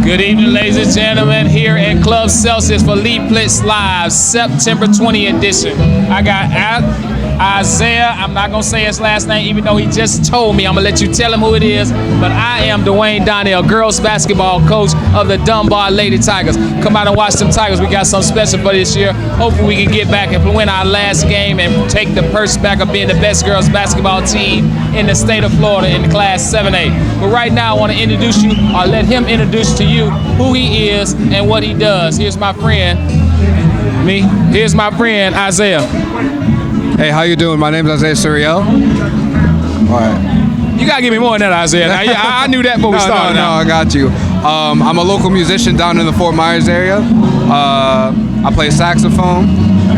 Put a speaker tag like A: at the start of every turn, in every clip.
A: Good evening, ladies and gentlemen, here at Club Celsius for Lee Plitz Live, September 20 edition. I got Isaiah. I'm not going to say his last name, even though he just told me. I'm going to let you tell him who it is. But I am Dwayne Donnell, girls basketball coach of the Dunbar Lady Tigers. Come out and watch them Tigers. We got something special for this year. Hopefully we can get back and win our last game and take the purse back of being the best girls basketball team in the state of Florida in Class 7A. But right now I want to introduce you, or let him introduce to you who he is and what he does. Here's my friend, me. Here's my friend, Isaiah.
B: Hey, how you doing? My name is Isaiah Suriel. All right.
A: You gotta give me more than that, Isaiah. Now, I knew that before we started.
B: No, I got you. I'm a local musician down in the Fort Myers area. I play saxophone,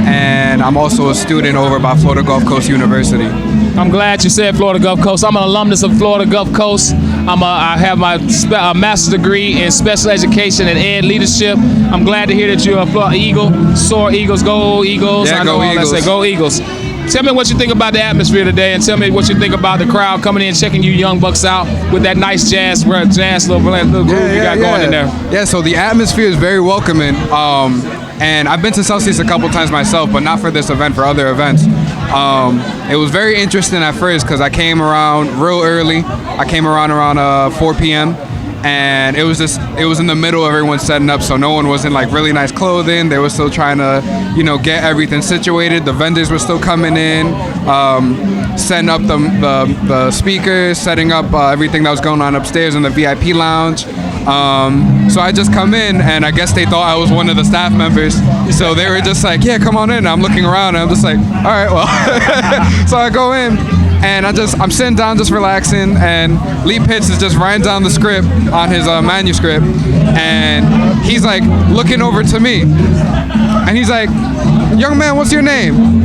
B: and I'm also a student over by Florida Gulf Coast University.
A: I'm glad you said Florida Gulf Coast. I'm an alumnus of Florida Gulf Coast. I have my master's degree in special education and ed leadership. I'm glad to hear that you're a Florida Eagle. Soar Eagles, go Eagles.
B: Yeah,
A: I know
B: go Eagles.
A: Say go Eagles. Tell me what you think about the atmosphere today, and tell me what you think about the crowd coming in, checking you young bucks out with that nice jazz little groove you got going in there.
B: Yeah, so the atmosphere is very welcoming. And I've been to Celsius a couple times myself, but not for this event, for other events. It was very interesting at first because I came around real early. I came around 4 p.m. and it was in the middle of everyone setting up, so no one was in like really nice clothing. They were still trying to, get everything situated. The vendors were still coming in, setting up the speakers, setting up everything that was going on upstairs in the VIP lounge. So I just come in, and I guess they thought I was one of the staff members. So they were just like, yeah, come on in. I'm looking around, and I'm just like, all right, well. So I go in, and I'm sitting down just relaxing, and Lee Plitz is just writing down the script on his manuscript, and he's like looking over to me, and he's like, young man, what's your name?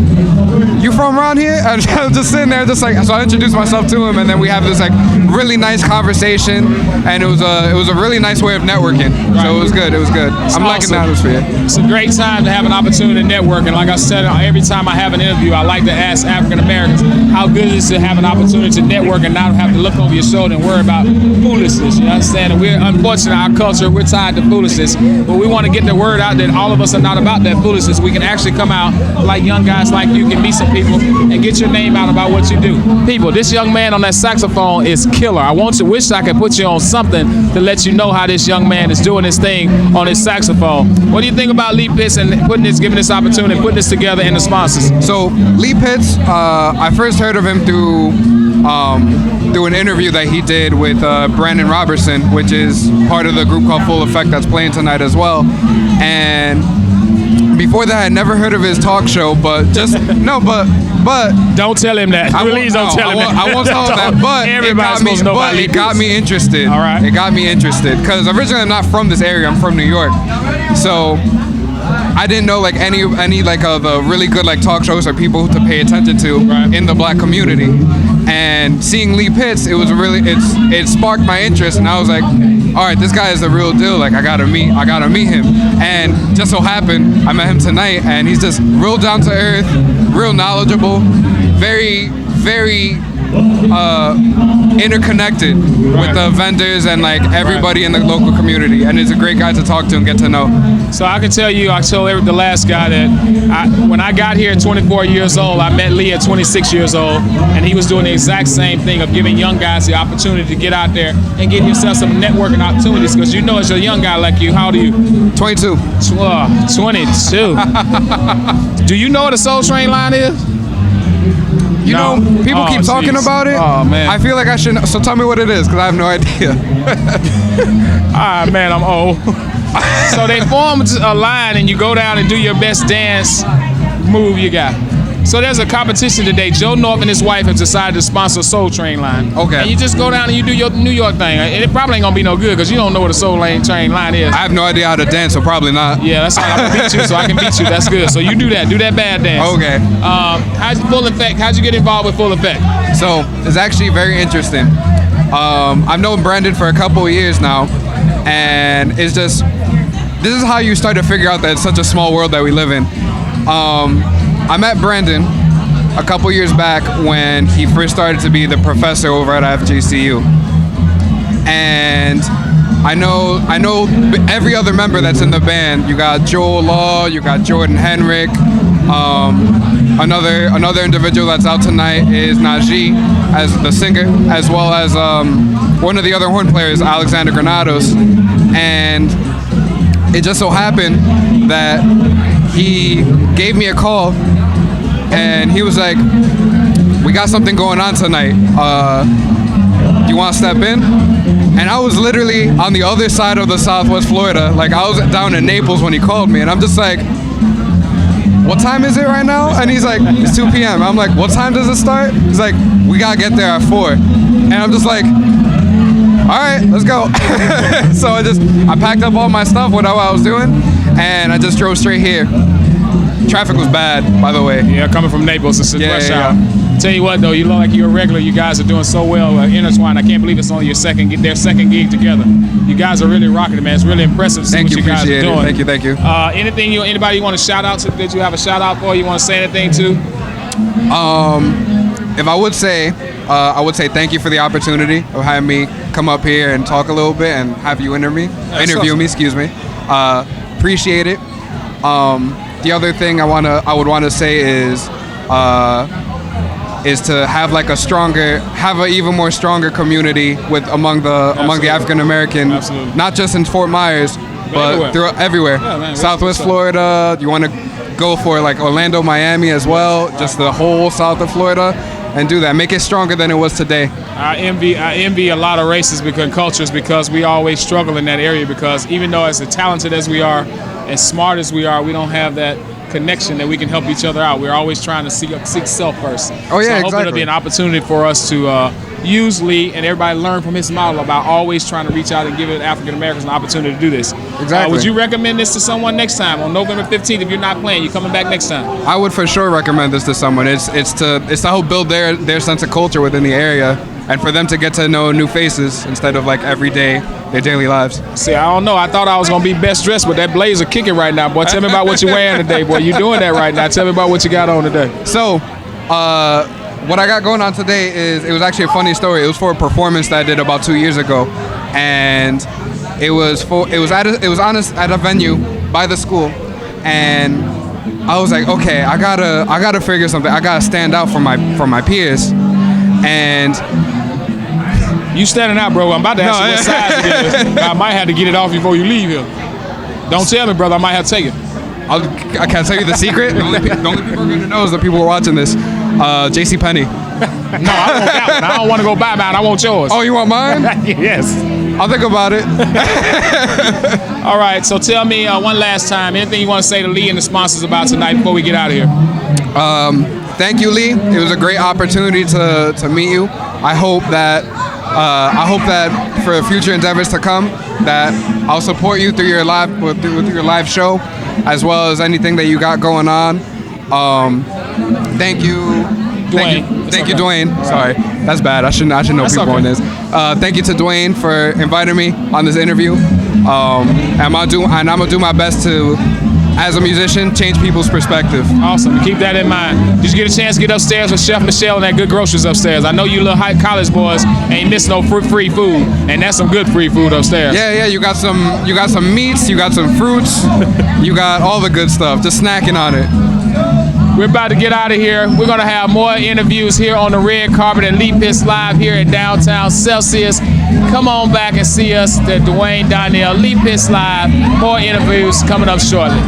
B: You from around here? And I'm just sitting there, just like, so I introduced myself to him, and then we have this like really nice conversation, and it was a really nice way of networking. Right. So it was good. I'm liking the atmosphere.
A: It's a great time to have an opportunity to network, and like I said, every time I have an interview, I like to ask African Americans how good it is to have an opportunity to network and not have to look over your shoulder and worry about foolishness. You understand? And we're unfortunately, our culture, we're tied to foolishness, but we want to get the word out that all of us are not about that foolishness. We can actually come out like young guys like you, can meet some people and get your name out about what you do. People, this young man on that saxophone is killer. I wish I could put you on something to let you know how this young man is doing his thing on his saxophone. What do you think about Lee Plitz and giving this opportunity, putting this together, and the sponsors?
B: So Lee Plitz, I first heard of him through an interview that he did with Brandon Robertson, which is part of the group called Full Effect that's playing tonight as well. And before that, I had never heard of his talk show, but
A: don't tell him that. Please don't tell him that.
B: I won't tell him that, but it got me interested.
A: All right.
B: It got me interested because originally I'm not from this area. I'm from New York, so I didn't know like any like the really good like talk shows or people to pay attention to in the black community. And seeing Lee Plitz, it sparked my interest, and I was like, all right, this guy is the real deal. Like I gotta meet him. And just so happened, I met him tonight, and he's just real down to earth, real knowledgeable, very, very interconnected with the vendors and like everybody in the local community, and he's a great guy to talk to and get to know.
A: So I can tell you, I told the last guy that when I got here at 24 years old, I met Lee at 26 years old, and he was doing the exact same thing of giving young guys the opportunity to get out there and get yourself some networking opportunities, because as a young guy like you, how old are you?
B: 22.
A: 22. Do you know what a Soul Train line is?
B: People keep talking about it.
A: Oh, man.
B: I feel like I should know. So tell me what it is, because I have no idea.
A: Man, I'm old. So they form a line, and you go down and do your best dance move you got. So there's a competition today. Joe North and his wife have decided to sponsor Soul Train line.
B: Okay.
A: And you just go down and you do your New York thing. And it probably ain't gonna be no good because you don't know what a Soul Train line is.
B: I have no idea how to dance, so probably not.
A: Yeah, that's how I'm gonna beat you, so I can beat you. That's good. So you do that bad dance.
B: Okay.
A: How'd you get involved with Full Effect?
B: So it's actually very interesting. I've known Brandon for a couple of years now, and it's just, this is how you start to figure out that it's such a small world that we live in. I met Brandon a couple years back when he first started to be the professor over at FGCU. And I know every other member that's in the band. You got Joel Law, you got Jordan Henrik. Another individual that's out tonight is Najee as the singer, as well as one of the other horn players, Alexander Granados. And it just so happened that he gave me a call, and he was like, "We got something going on tonight. Do you want to step in?" And I was literally on the other side of the Southwest Florida. Like, I was down in Naples when he called me, and I'm just like, "What time is it right now?" And he's like, "It's 2 p.m. I'm like, "What time does it start?" He's like, "We gotta get there at 4. And I'm just like, "All right, let's go." So I packed up all my stuff, whatever I was doing, and I just drove straight here. Traffic was bad, by the way.
A: Yeah, coming from Naples, it's rush hour. Tell you what, though, you look like you're a regular. You guys are doing so well, intertwined. I can't believe it's only their second gig together. You guys are really rocking it, man. It's really impressive to see what you guys are doing.
B: Thank you.
A: Anybody you want to shout out to? Did you have a shout out for? You want to say anything to?
B: If I would say thank you for the opportunity of having me come up here and talk a little bit and have you interview me. Excuse me. Appreciate it. The other thing I would want to say is to have like an even more stronger community among the African American, not just in Fort Myers, but everywhere. Yeah, man, Southwest Florida. You want to go for like Orlando, Miami as well, just the whole south of Florida, and do that. Make it stronger than it was today.
A: I envy a lot of races and cultures because we always struggle in that area, because even though as talented as we are, as smart as we are, we don't have that connection that we can help each other out. We're always trying to seek self first.
B: Oh yeah,
A: so I hope it'll be an opportunity for us to use Lee and everybody learn from his model about always trying to reach out and give African Americans an opportunity to do this.
B: Exactly.
A: Would you recommend this to someone next time on November 15th? If you're not playing, you're coming back next time.
B: I would for sure recommend this to someone. It's to help build their sense of culture within the area, and for them to get to know new faces instead of like every day their daily lives.
A: See, I don't know. I thought I was gonna be best dressed, but that blazer kicking right now, boy. Tell me about what you're wearing today, boy. You doing that right now? Tell me about what you got on today.
B: So, what I got going on today is, it was actually a funny story. It was for a performance that I did about 2 years ago, and it was at a venue by the school, and I was like, okay, I gotta figure something. I gotta stand out from my peers, and
A: you standing out, bro. I'm about to ask you what size it is. I might have to get it off before you leave here. Don't tell me, brother. I might have to take it.
B: I can't tell you the secret. The only people are going to know is the people who are watching this. J.C. Penney.
A: No, I want that one. I don't want to go buy mine. I want yours.
B: Oh, you want mine?
A: Yes.
B: I'll think about it.
A: All right. So tell me one last time, anything you want to say to Lee and the sponsors about tonight before we get out of here?
B: Thank you, Lee. It was a great opportunity to meet you. I hope that for future endeavors to come, that I'll support you through your with your live show, as well as anything that you got going on. Thank you, Dwayne. Thank you, Dwayne. Sorry, that's bad. I should know people on this. Thank you to Dwayne for inviting me on this interview. And I'm gonna do my best to, as a musician, change people's perspective.
A: Awesome. Keep that in mind. Did you get a chance to get upstairs with Chef Michelle and that good groceries upstairs? I know you little high college boys ain't missing no free food, and that's some good free food upstairs.
B: Yeah. You got some meats. You got some fruits. You got all the good stuff. Just snacking on it.
A: We're about to get out of here. We're going to have more interviews here on the red carpet at Lee Pitts Live here in downtown Celsius. Come on back and see us, the Dwayne, Donnell, Lee Pitts Live. More interviews coming up shortly.